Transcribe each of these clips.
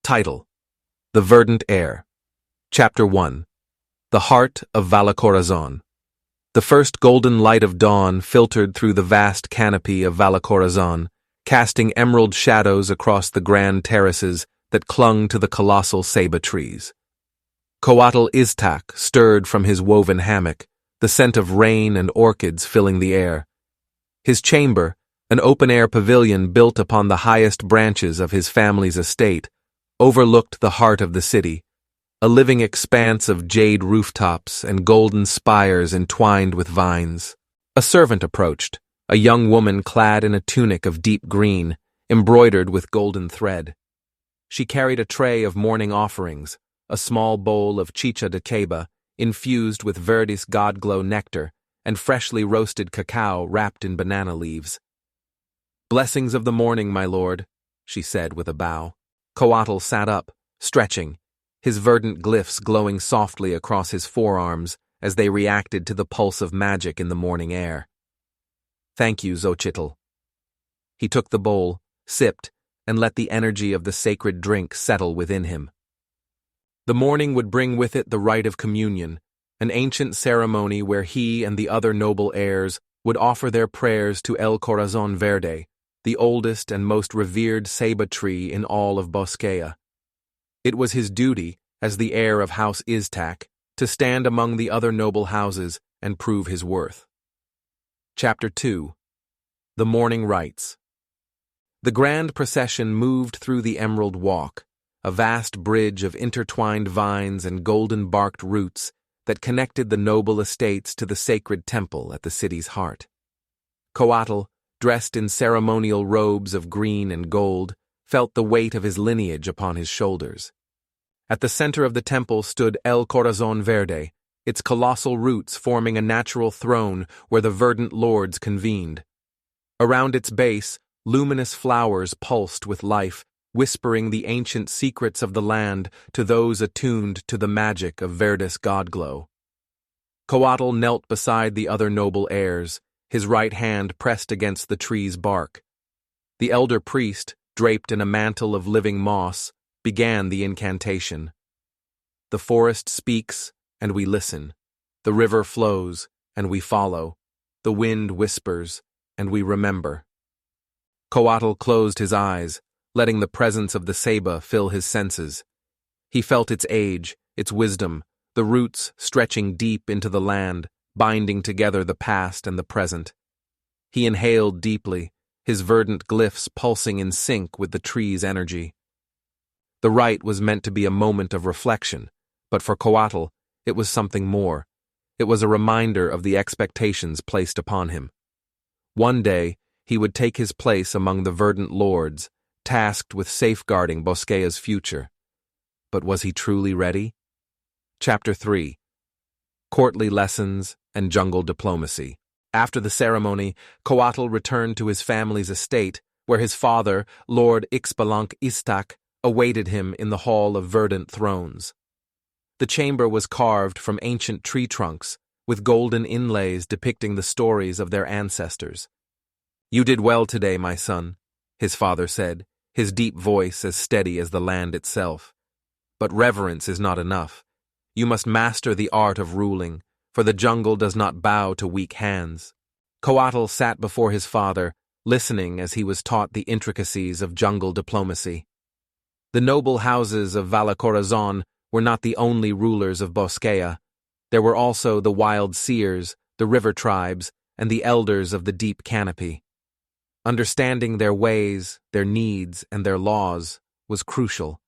Title: The Verdant Air. Chapter 1. The Heart of Valacorazon. The first golden light of dawn filtered through the vast canopy of Valacorazon, casting emerald shadows across the grand terraces that clung to the colossal ceiba trees. Coatl Iztac stirred from his woven hammock, the scent of rain and orchids filling the air. His chamber, an open-air pavilion built upon the highest branches of his family's estate, overlooked the heart of the city, a living expanse of jade rooftops and golden spires entwined with vines. A servant approached, a young woman clad in a tunic of deep green, embroidered with golden thread. She carried a tray of morning offerings, a small bowl of chicha de ceiba, infused with Verdis God-glow nectar, and freshly roasted cacao wrapped in banana leaves. "Blessings of the morning, my lord," she said with a bow. Coatl sat up, stretching, his verdant glyphs glowing softly across his forearms as they reacted to the pulse of magic in the morning air. "Thank you, Xochitl." He took the bowl, sipped, and let the energy of the sacred drink settle within him. The morning would bring with it the rite of communion, an ancient ceremony where he and the other noble heirs would offer their prayers to El Corazon Verde, the oldest and most revered ceiba tree in all of Bosquea. It was his duty, as the heir of House Iztac, to stand among the other noble houses and prove his worth. Chapter 2. The Morning Rites. The grand procession moved through the Emerald Walk, a vast bridge of intertwined vines and golden-barked roots that connected the noble estates to the sacred temple at the city's heart. Coatl, dressed in ceremonial robes of green and gold, felt the weight of his lineage upon his shoulders. At the center of the temple stood El Corazon Verde, its colossal roots forming a natural throne where the verdant lords convened. Around its base, luminous flowers pulsed with life, whispering the ancient secrets of the land to those attuned to the magic of Verdis God-glow. Coatl knelt beside the other noble heirs, his right hand pressed against the tree's bark. The elder priest, draped in a mantle of living moss, began the incantation. The forest speaks, and we listen. The river flows, and we follow. The wind whispers, and we remember. Coatl closed his eyes, letting the presence of the ceiba fill his senses. He felt its age, its wisdom, the roots stretching deep into the land, binding together the past and the present. He inhaled deeply, his verdant glyphs pulsing in sync with the tree's energy. The rite was meant to be a moment of reflection, but for Coatl, it was something more. It was a reminder of the expectations placed upon him. One day, he would take his place among the verdant lords, tasked with safeguarding Bosquea's future. But was he truly ready? Chapter 3. Courtly Lessons and Jungle Diplomacy. After the ceremony, Coatl returned to his family's estate, where his father, Lord Coatl Iztac, awaited him in the Hall of Verdant Thrones. The chamber was carved from ancient tree trunks, with golden inlays depicting the stories of their ancestors. "You did well today, my son," his father said, his deep voice as steady as the land itself. "But reverence is not enough. You must master the art of ruling, for the jungle does not bow to weak hands." Coatl sat before his father, listening as he was taught the intricacies of jungle diplomacy. The noble houses of Valacorazon were not the only rulers of Bosquea. There were also the wild seers, the river tribes, and the elders of the deep canopy. Understanding their ways, their needs, and their laws was crucial.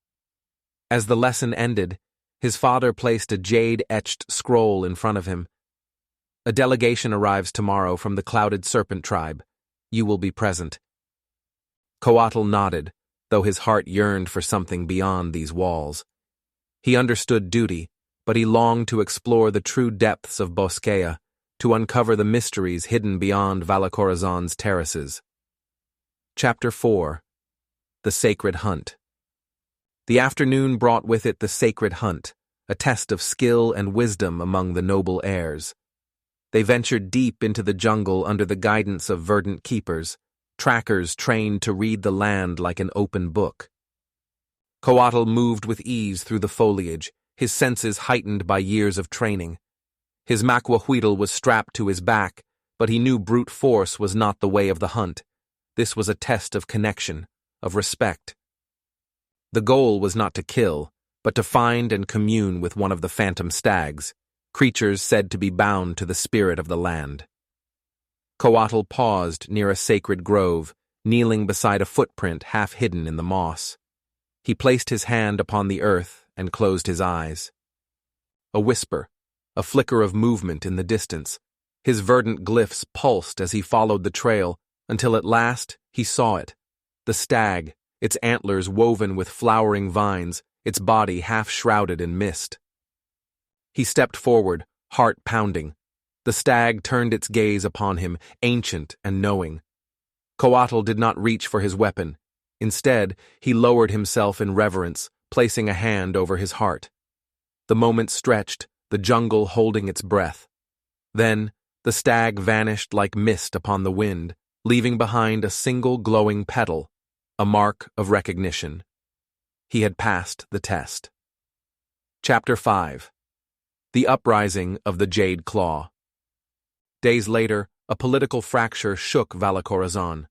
As the lesson ended, his father placed a jade-etched scroll in front of him. "A delegation arrives tomorrow from the Clouded Serpent tribe. You will be present." Coatl nodded, though his heart yearned for something beyond these walls. He understood duty, but he longed to explore the true depths of Bosquea, to uncover the mysteries hidden beyond Valacorazon's terraces. Chapter 4. The Sacred Hunt. The afternoon brought with it the sacred hunt, a test of skill and wisdom among the noble heirs. They ventured deep into the jungle under the guidance of verdant keepers, trackers trained to read the land like an open book. Coatl moved with ease through the foliage, his senses heightened by years of training. His maquahuitl was strapped to his back, but he knew brute force was not the way of the hunt. This was a test of connection, of respect. The goal was not to kill, but to find and commune with one of the phantom stags, creatures said to be bound to the spirit of the land. Coatl paused near a sacred grove, kneeling beside a footprint half hidden in the moss. He placed his hand upon the earth and closed his eyes. A whisper, a flicker of movement in the distance. His verdant glyphs pulsed as he followed the trail, until at last he saw it. The stag, its antlers woven with flowering vines, its body half shrouded in mist. He stepped forward, heart pounding. The stag turned its gaze upon him, ancient and knowing. Coatl did not reach for his weapon. Instead, he lowered himself in reverence, placing a hand over his heart. The moment stretched, the jungle holding its breath. Then, the stag vanished like mist upon the wind, leaving behind a single glowing petal, a mark of recognition. He had passed the test. Chapter 5. The Uprising of the Jade Claw. Days later, a political fracture shook Valakhorazan.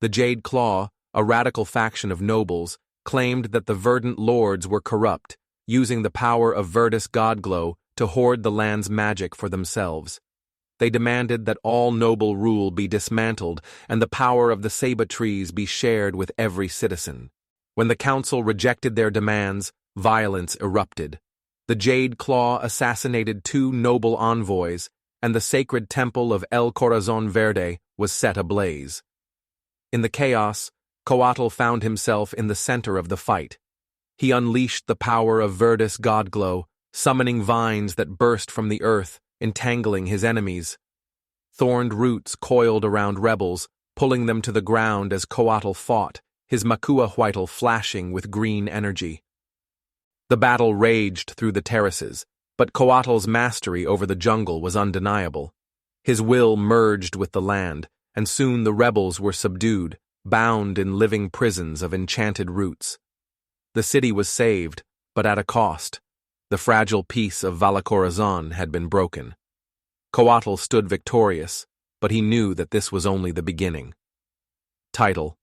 The Jade Claw, a radical faction of nobles, claimed that the verdant lords were corrupt, using the power of Verdus Godglow to hoard the land's magic for themselves. They demanded that all noble rule be dismantled and the power of the Saba trees be shared with every citizen. When the council rejected their demands, violence erupted. The Jade Claw assassinated 2 noble envoys, and the sacred temple of El Corazon Verde was set ablaze. In the chaos, Coatl found himself in the center of the fight. He unleashed the power of Verdus Godglow, summoning vines that burst from the earth, entangling his enemies. Thorned roots coiled around rebels, pulling them to the ground as Coatl fought, his maquahuitl flashing with green energy. The battle raged through the terraces, but Coatl's mastery over the jungle was undeniable. His will merged with the land, and soon the rebels were subdued, bound in living prisons of enchanted roots. The city was saved, but at a cost. The fragile peace of Valakhorazan had been broken. Coatl stood victorious, but he knew that this was only the beginning. Title: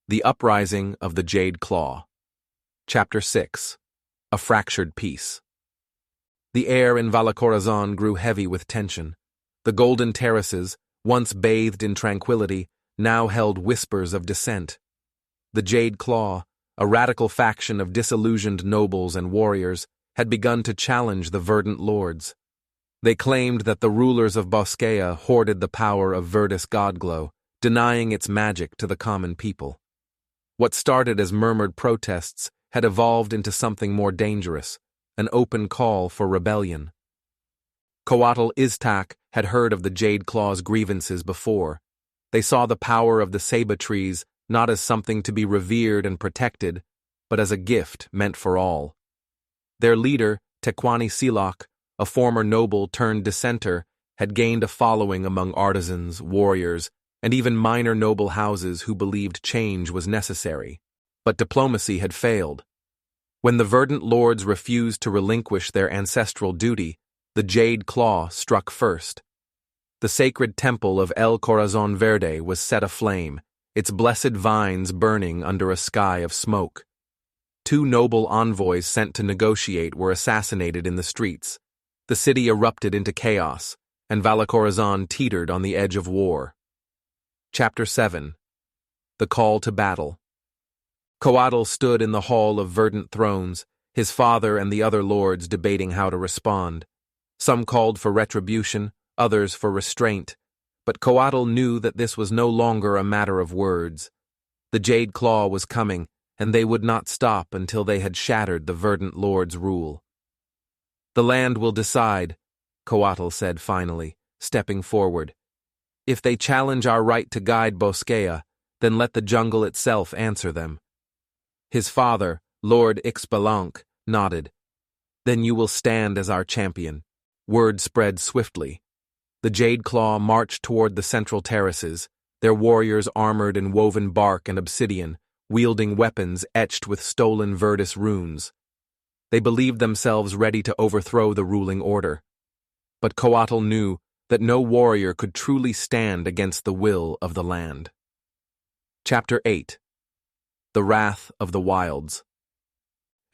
The Uprising of the Jade Claw. Chapter 6. A Fractured Peace. The air in Valakhorazan grew heavy with tension. The golden terraces, once bathed in tranquility, now held whispers of dissent. The Jade Claw, a radical faction of disillusioned nobles and warriors, had begun to challenge the verdant lords. They claimed that the rulers of Bosquea hoarded the power of Verdus Godglow, denying its magic to the common people. What started as murmured protests had evolved into something more dangerous, an open call for rebellion. Coatl Iztac had heard of the Jade Claw's grievances before. They saw the power of the Saba trees not as something to be revered and protected, but as a gift meant for all. Their leader, Tequani Silak, a former noble turned dissenter, had gained a following among artisans, warriors, and even minor noble houses who believed change was necessary. But diplomacy had failed. When the verdant lords refused to relinquish their ancestral duty, the Jade Claw struck first. The sacred temple of El Corazon Verde was set aflame, its blessed vines burning under a sky of smoke. 2 noble envoys sent to negotiate were assassinated in the streets. The city erupted into chaos, and Valakhorazan teetered on the edge of war. Chapter 7. The Call to Battle. Coatl stood in the Hall of Verdant Thrones, his father and the other lords debating how to respond. Some called for retribution, others for restraint, but Coatl knew that this was no longer a matter of words. The Jade Claw was coming, and they would not stop until they had shattered the verdant lord's rule. "The land will decide," Coatl said finally, stepping forward. "If they challenge our right to guide Bosquea, then let the jungle itself answer them." His father, Lord Ixbalanque, nodded. "Then you will stand as our champion." Word spread swiftly. The Jade Claw marched toward the central terraces, their warriors armored in woven bark and obsidian, wielding weapons etched with stolen Verdus runes. They believed themselves ready to overthrow the ruling order. But Coatl knew that no warrior could truly stand against the will of the land. Chapter 8. The Wrath of the Wilds.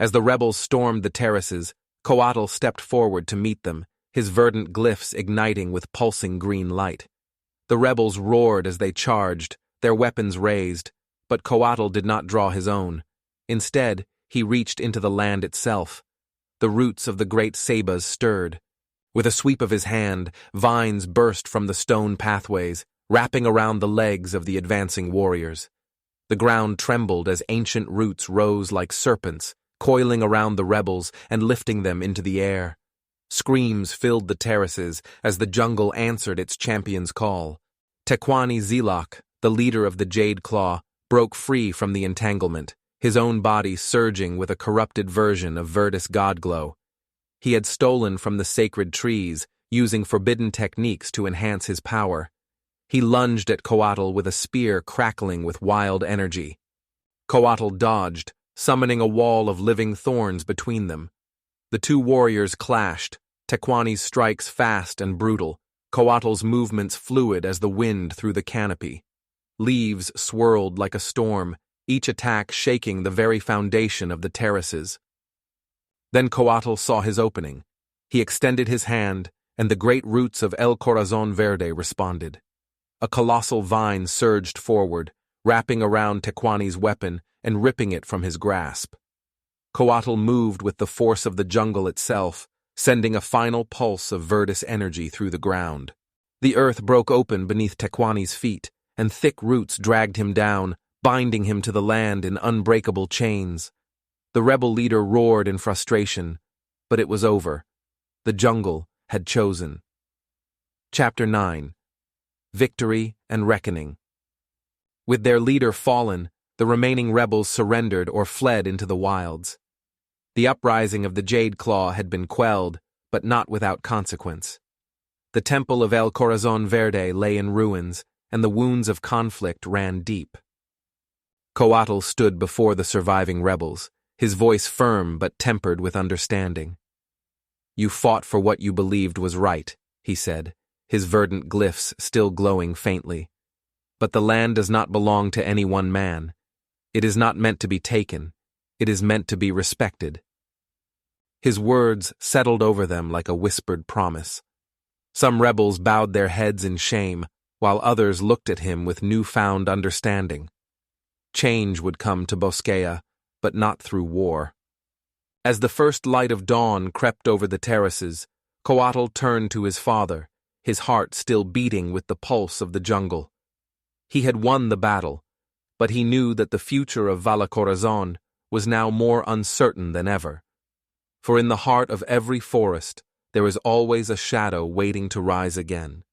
As the rebels stormed the terraces, Coatl stepped forward to meet them, his verdant glyphs igniting with pulsing green light. The rebels roared as they charged, their weapons raised, but Coatl did not draw his own. Instead, he reached into the land itself. The roots of the great sabas stirred. With a sweep of his hand, vines burst from the stone pathways, wrapping around the legs of the advancing warriors. The ground trembled as ancient roots rose like serpents, coiling around the rebels and lifting them into the air. Screams filled the terraces as the jungle answered its champion's call. Coatl Iztac, the leader of the Jade Claw, broke free from the entanglement, his own body surging with a corrupted version of Verdus Godglow. He had stolen from the sacred trees, using forbidden techniques to enhance his power. He lunged at Coatl with a spear crackling with wild energy. Coatl dodged, summoning a wall of living thorns between them. The two warriors clashed, Coat's strikes fast and brutal, Coatl's movements fluid as the wind through the canopy. Leaves swirled like a storm, each attack shaking the very foundation of the terraces. Then Coatl saw his opening. He extended his hand, and the great roots of El Corazon Verde responded. A colossal vine surged forward, wrapping around Coat's weapon and ripping it from his grasp. Coatl moved with the force of the jungle itself, sending a final pulse of Verdus energy through the ground. The earth broke open beneath Coat's feet, and thick roots dragged him down, binding him to the land in unbreakable chains. The rebel leader roared in frustration, but it was over. The jungle had chosen. Chapter 9. Victory and Reckoning. With their leader fallen, the remaining rebels surrendered or fled into the wilds. The uprising of the Jade Claw had been quelled, but not without consequence. The temple of El Corazon Verde lay in ruins, and the wounds of conflict ran deep. Coatl stood before the surviving rebels, his voice firm but tempered with understanding. "You fought for what you believed was right," he said, his verdant glyphs still glowing faintly. "But the land does not belong to any one man. It is not meant to be taken. It is meant to be respected." His words settled over them like a whispered promise. Some rebels bowed their heads in shame, while others looked at him with newfound understanding. Change would come to Bosquea, but not through war. As the first light of dawn crept over the terraces, Coatl turned to his father, his heart still beating with the pulse of the jungle. He had won the battle, but he knew that the future of Valacorazon was now more uncertain than ever. For in the heart of every forest, there is always a shadow waiting to rise again.